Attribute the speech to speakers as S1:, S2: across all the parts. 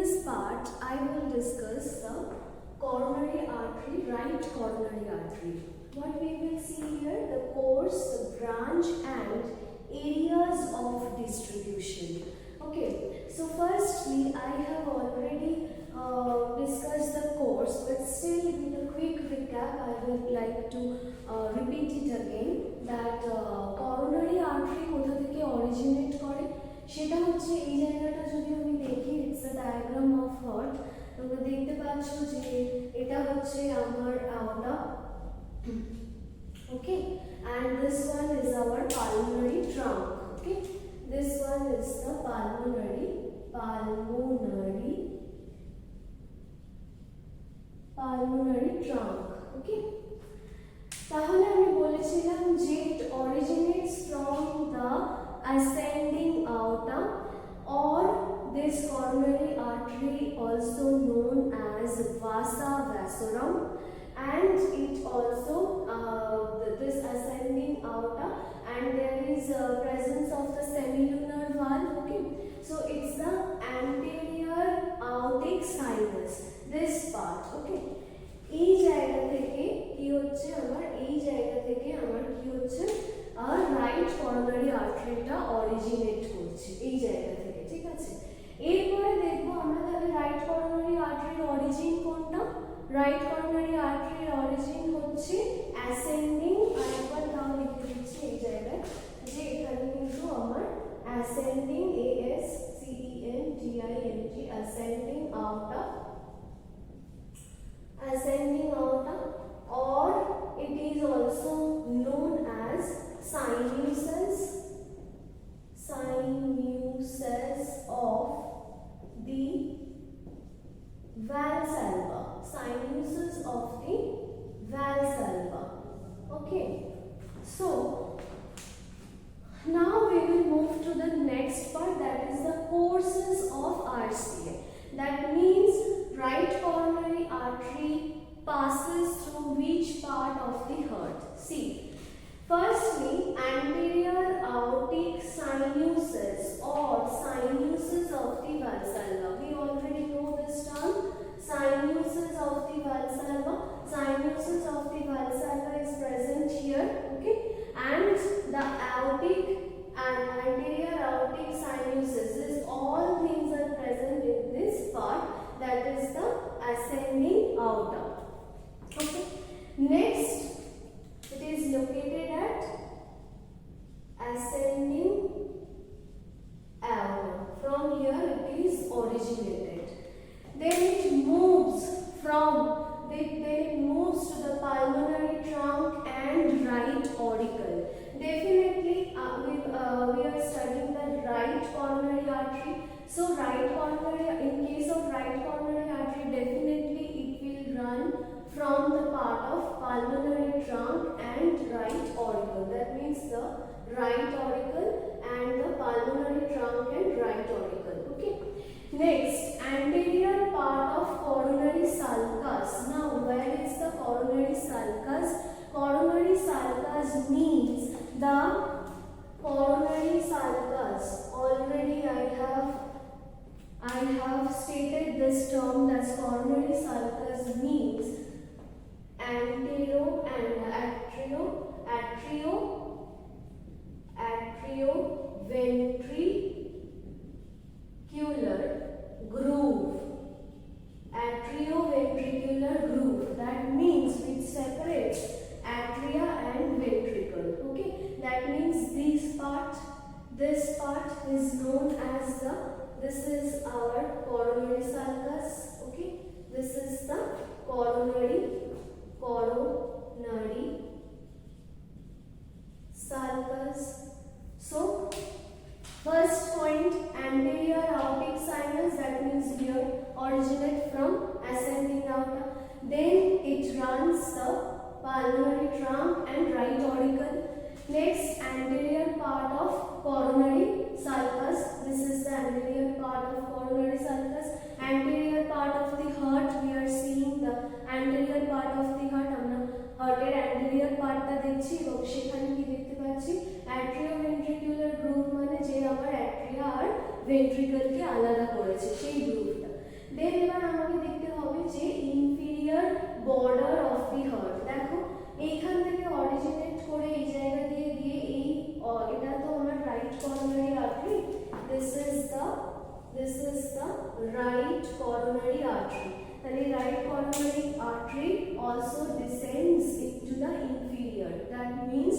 S1: this part, I will discuss the coronary artery, right coronary artery. What we will see here, the course, the branch and areas of distribution. Okay, so firstly, I have already discussed the course, but still with a quick recap, I would like to repeat it again that coronary artery কোথা থেকে originate করে সেটা হচ্ছে এই জায়গাটা যদি আমি দেখি, it's a diagram of heart. তোমরা দেখতে পাচ্ছ যে এটা হচ্ছে আমার aorta, okay, and this one is our pulmonary trunk, okay, this one is the pulmonary trunk, okay। তাহলে আমি বলেছিলাম যে it originates from the ascending aorta or this coronary artery also known as vasa vasorum, and it also this ascending aorta, and there is presence of the semilunar valve, okay, so it's the anterior aortic sinus, this part, okay। এই জায়গা থেকে কি হচ্ছে আমার, এই জায়গা থেকে আমার কি হচ্ছে আর রাইট করোনারি আর্টারিটা অরিজিনেট করছে এই জায়গা থেকে, ঠিক আছে। এরপরে দেখবো আমরা তাহলে রাইট করোনারি আর্টারির অরিজিন কোনটা। রাইট করোনারি আর্টারির অরিজিন হচ্ছে অ্যাসেন্ডিং, আর একবার নাম লিখে দিচ্ছি এই জায়গায় যে এখানে কিন্তু আমার ascending ASCENDING ascending aorta, or it is also known as sinuses of the valsalva, okay। So now we will move to the next part, that is the courses of RCA. That means right coronary artery passes through which part of the heart. See, firstly, anterior aortic sinuses or sinuses of the valsalva. We already know this term, sinuses of the valsalva. Sinuses of the valsalva is present here, okay, and the aortic and anterior aortic sinuses, is all things are present in this part, that is the ascending aorta, okay। Next, it is located at ascending aorta. From here it is originated. Then it moves to the pulmonary trunk and right auricle. Definitely we are studying the right coronary artery. So in case of right coronary artery, definitely it will run from the part of pulmonary trunk and right auricle. That means the right auricle and the pulmonary trunk and right auricle, okay। Next, anterior part of coronary sulcus. Now, where is the coronary sulcus? Coronary sulcus means the coronary sulcus. Already I have stated this term, that coronary sulcus means atrioventricular groove. Atrioventricular groove, that means it separates atria and ventricle, okay। That means this part is known as this is our coronary sulcus, okay। This is the coronary sulcus. So first point, anterior aortic sinus, that means here originate from ascending aorta, then it runs the pulmonary trunk and right auricle. Next, anterior part of coronary sulcus, this is the anterior part of coronary sulcus. Anterior part of the heart, we are seeing the anterior part of the heart, আমরা হার্টের anterior পার্টটা দেখছি এবং সেখানে কি দেখতে পাচ্ছি, atrioventricular গ্রুভ, মানে যে আমার অ্যাট্রিয়া আর ভেন্ট্রিকলকে আলাদা করেছে সেই গ্রুভটা। দেন এবার আমাকে দেখতে হবে যে inferior border of the heart. দেখো এইখান থেকে অরিজিনেট করে এই জায়গা দিয়ে দিয়ে এই এটা তো আমার right coronary artery, this is the right coronary artery. তাহলে right coronary artery also descends into the inferior, that means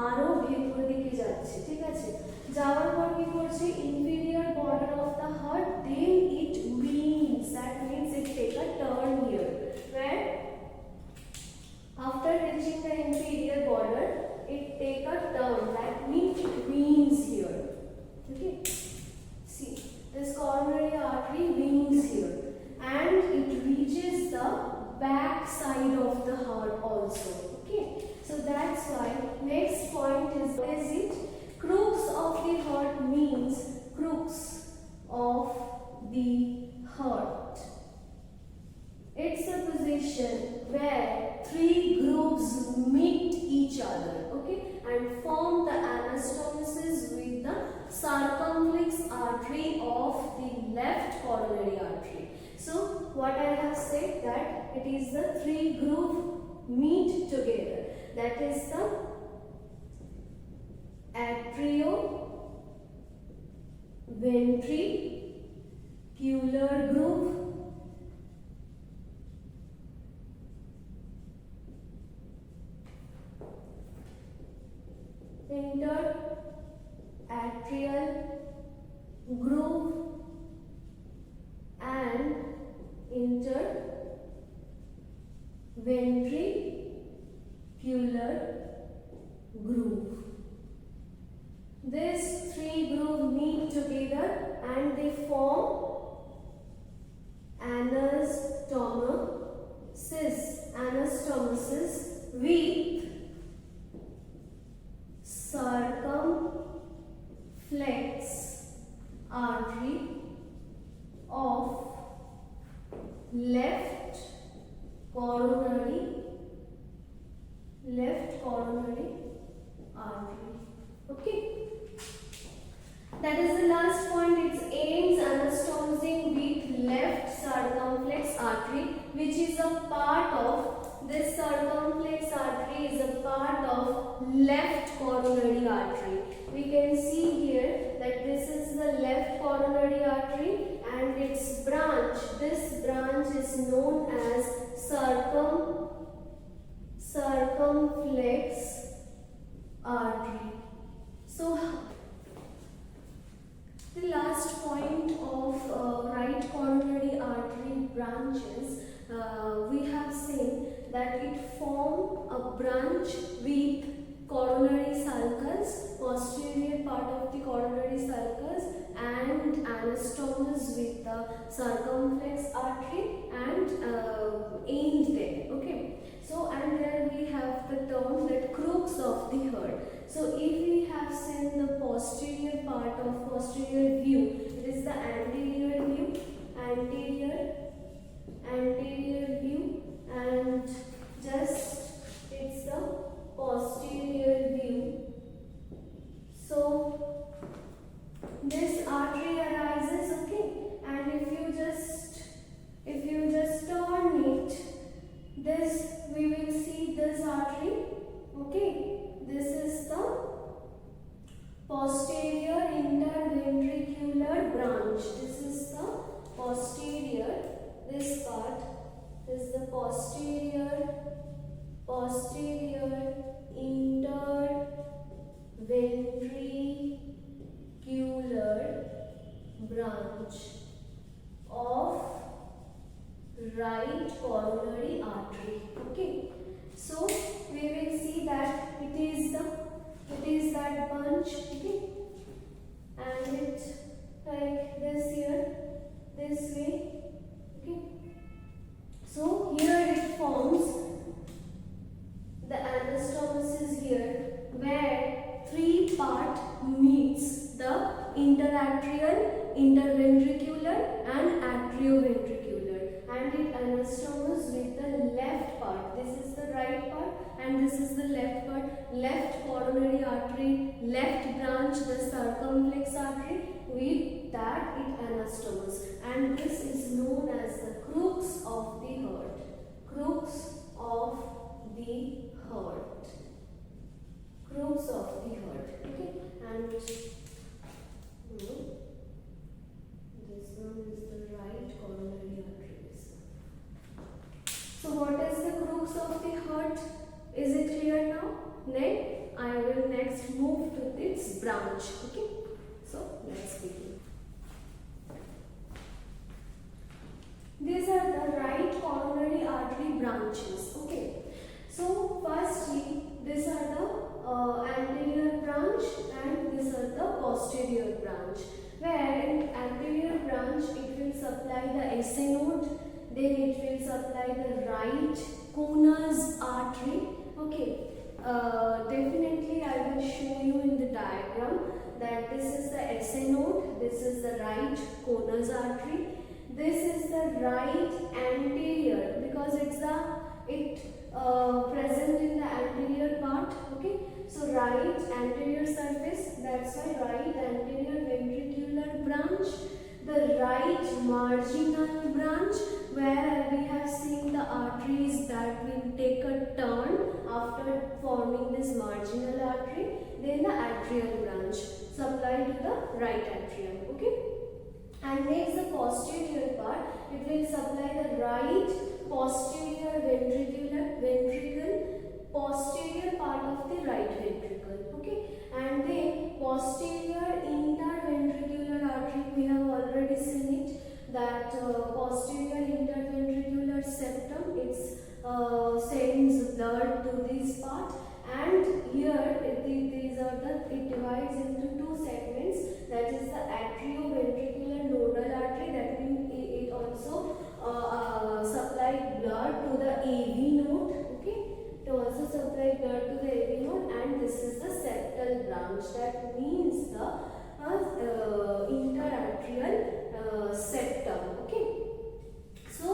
S1: আরো ভেতর দিকে যাচ্ছে, ঠিক আছে। যাওয়ার পর কি করছে, inferior border of the heart, then it winds, that means it take a turn here, where after reaching the inferior border it take a turn, that means it wings here. Okay, see this coronary artery wings here and it reaches the back side of the heart also. Okay, so that's why next point is, what is it? Crux of the heart means crux of the heart. It's a position where three grooves meet each other, okay, and form the anastomosis with the circumflex artery of the left coronary artery. So what I have said, that it is the three groove meet together, that is the atrioventricular groove, interatrial groove and interventricular groove. These three grooves meet together and they form anastomosis with circumflex artery of left coronary artery. Okay, that is the last point. It aims anastomosing with left circumflex artery, which is a part of this circumflex artery is a part of left coronary artery. We can see here that this is the left coronary artery and its branch, this branch is known as circumflex artery. So the last point of right coronary artery branches, we have seen that it form a branch with coronary sulcus, posterior part of the coronary sulcus, and anastomos with the circumflex artery and end there. Okay, so and there we have the term that crux of the heart. So if we have seen the posterior part of posterior view, it is the anterior view, anterior view, and just it's the posterior view. So this artery arises, okay, and if you just turn it, this we will see this artery, okay, this is the posterior interventricular branch, this is the posterior, this part is the posterior interventricular branch of right coronary artery. Okay, so we will see that it is that bunch, okay, and it like this here, this way, okay. So here it forms the anastomosis here, where three part meets the interatrial, interventricular and atrioventricular, and it anastomos with the left part. This is the right part and this is the left part. Left coronary artery, left branch, the circumflex artery, with that it anastomos, and this is known known as the crux of the heart. Crux of the heart. Crux of the heart. Okay, and this one is the right coronary artery. So what is the crux of the heart? Is it clear now? Then I will next move to its branch. Okay, so let's begin. These are the right coronary artery branches. Okay, so firstly these are the anterior branch and these are the posterior branch. Where in anterior branch it will supply the SA node, then it will supply the right conus artery. Okay, definitely I will show you in the diagram that this is the SA node, this is the right conus artery, this is the right anterior because it's the present in the anterior part. Okay, so right anterior surface, that's why right anterior ventricular branch, the right marginal branch where we have seen the arteries that will take a turn after forming this marginal artery, then the atrial branch supplied to the right atrium. Okay, and next the posterior part, it will supply the right posterior ventricle, posterior part of the right ventricle. Okay, and then posterior interventricular artery, we have already seen it, that posterior interventricular septum, it sends blood to this part, and here it divides into two segments, that is the atrioventricular nodal artery, that means it also supply blood to the AV node. Okay, it also supply blood to the AV node, and this is the septal branch, that means the interatrial septum. Okay, so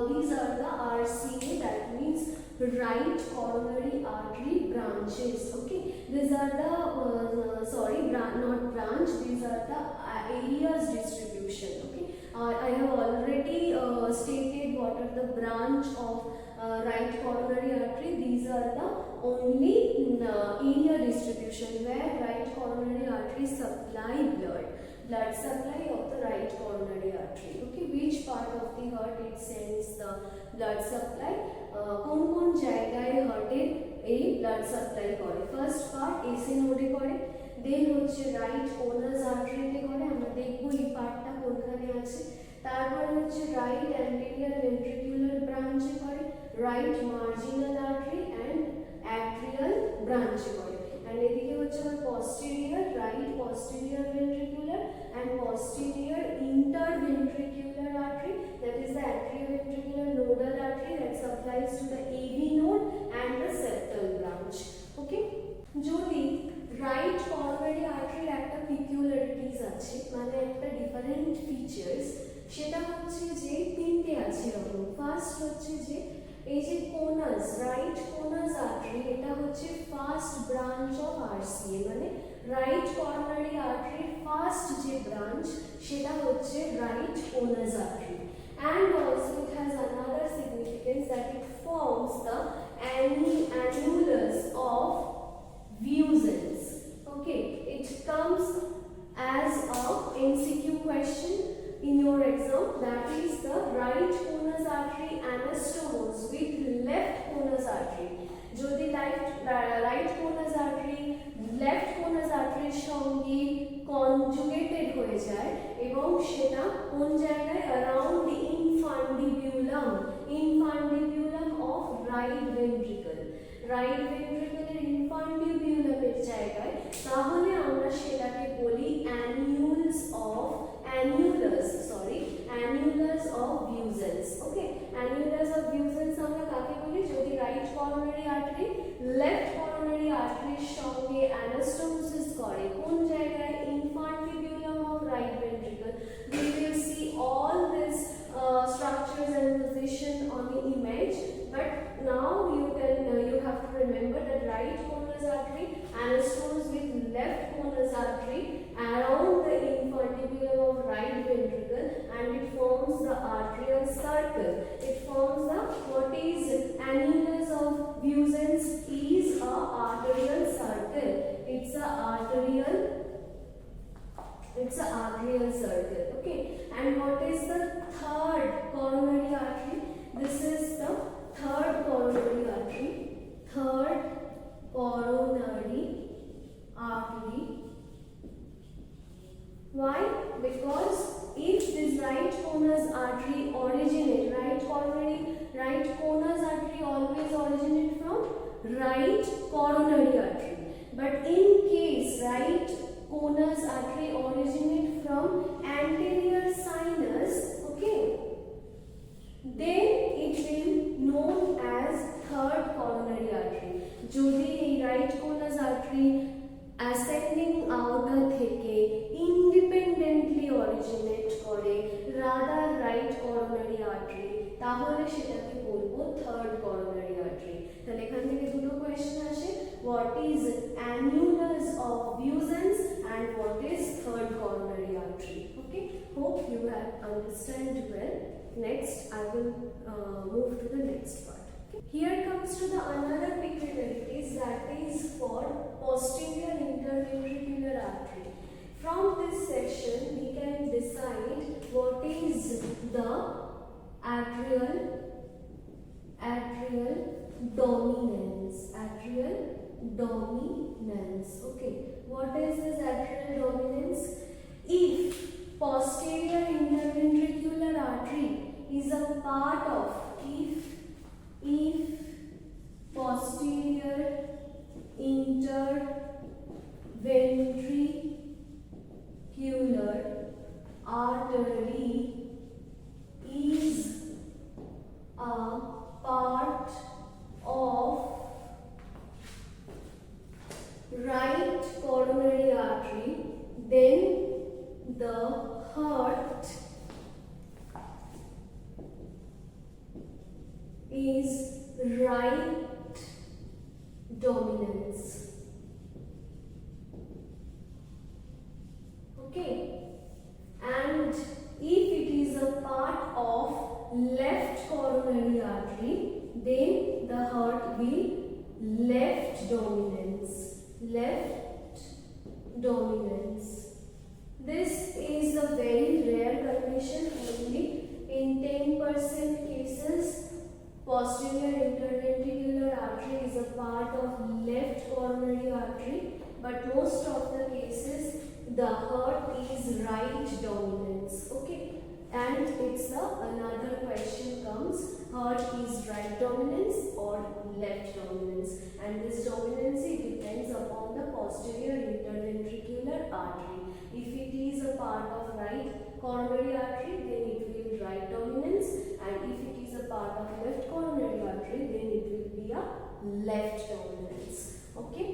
S1: these are the RCA, that means right coronary artery branches. Okay, these are the not branch, these are the areas distribution. Okay, I have already stated what are the branch of right coronary artery. These are the only area distribution where right coronary artery supply blood supply of the right coronary artery. Okay, which part of the heart it sends the blood supply, কোন কোন জায়গায় হার্টের এই blood supply করে? First part SA নোডে করে, দেন হচ্ছে right কোনাস আর্টারিতে করে, আমরা দেখব এই পার্টটা কোনখানে আছে। তারপরে হচ্ছে রাইট অ্যান্টেরিয়র ভেন্ট্রিকুলার ব্রাঞ্চে করে, right marginal artery and atrial ব্রাঞ্চে করে, and এদিকে হচ্ছে আমার posterior right posterior ventricular and posterior interventricular artery, that is the atrioventricular nodal artery that supplies to the AV node and the septal branch. Okay, যদি right coronary artery একটা peculiarities আছে, মানে একটা different features, সেটা হচ্ছে যে তিনটে আছে এরকম। ফার্স্ট হচ্ছে যে এই যে কোনাস, রাইট কোনাস আর্টারি, এটা হচ্ছে ফার্স্ট ব্রাঞ্চ অফ আরসিএ, মানে রাইট কর্নারি আর্টারির ফার্স্ট যে ব্রাঞ্চ সেটা হচ্ছে right conus artery, and also it has another significance that it forms the annulus of Wiesel's. Okay, it comes as a MCQ question in your exam, that is the right conus artery anastomose with left conus artery. যদি right conus artery left conus আর্টারির সঙ্গে conjugated হয়ে যায় এবং সেটা কোন জায়গায়, around the infundibulum of right ventricle, right ভেন্ট্রিকলের ইনফান্ডিবিউলামের জায়গায়, তাহলে আমরা সেটাকে বলি annulus of Wiesel's. Okay, annulus of Wiesel's আমরা কাকে বলি? যদি right coronary artery left coronary arteryর সঙ্গে anastomosis করে কোন জায়গায়, infundibulum of right ventricle. We will see all these structures and position on the image, but now you have to remember that right conus artery anastomosis with left conus artery around the infundibulum of right ventricle, and it forms the artery circle. It forms the, what is annulus of Vuesens is a arterial circle. It's a arterial circle. Okay. And what is the third coronary artery? This is the third coronary artery. Third coronary artery. Why? Because if this right conus artery originate, right conus artery always originate from right coronary artery. But in case right conus artery originate from anterior sinus, okay, then it will known as third coronary artery. যদি এই right conus artery ascending outer থেকে independently originate করে rather right coronary artery, তাহলে সেটাকে বলবো third coronary artery. তাহলে এখান থেকে দুটো কোয়েশ্চেন আসে, what is annulus of Vuesens and what is third coronary artery. Okay, hope you have understand well. Next I will move to the next part. Here comes to the another peculiarities, that is for posterior interventricular artery. From this section we can decide what is the atrial dominance. Okay, what is this atrial dominance? If posterior interventricular artery is a part of, if posterior interventricular artery is a part of right coronary artery, then the heart is right dominance. Okay, and if it is a part of left coronary artery, then the heart will left dominance. This is a very rare condition. Only in 10% cases posterior interventricular artery is a part of left coronary artery, but most of the cases the heart is right dominance. Okay, and it's another question comes, heart is right dominance or left dominance, and this dominancy depends upon the posterior interventricular artery. If it is a part of right coronary artery, then it will be right dominance, and if it is a part of left coronary artery, then it will be a left dominance. Okay.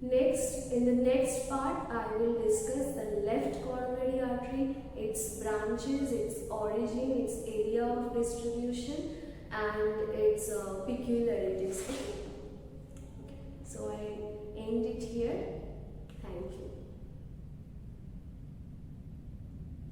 S1: Next, in the next part, I will discuss the left coronary artery, its branches, its origin, its area of distribution, and its peculiarities. Okay. So I end it here. Thank you.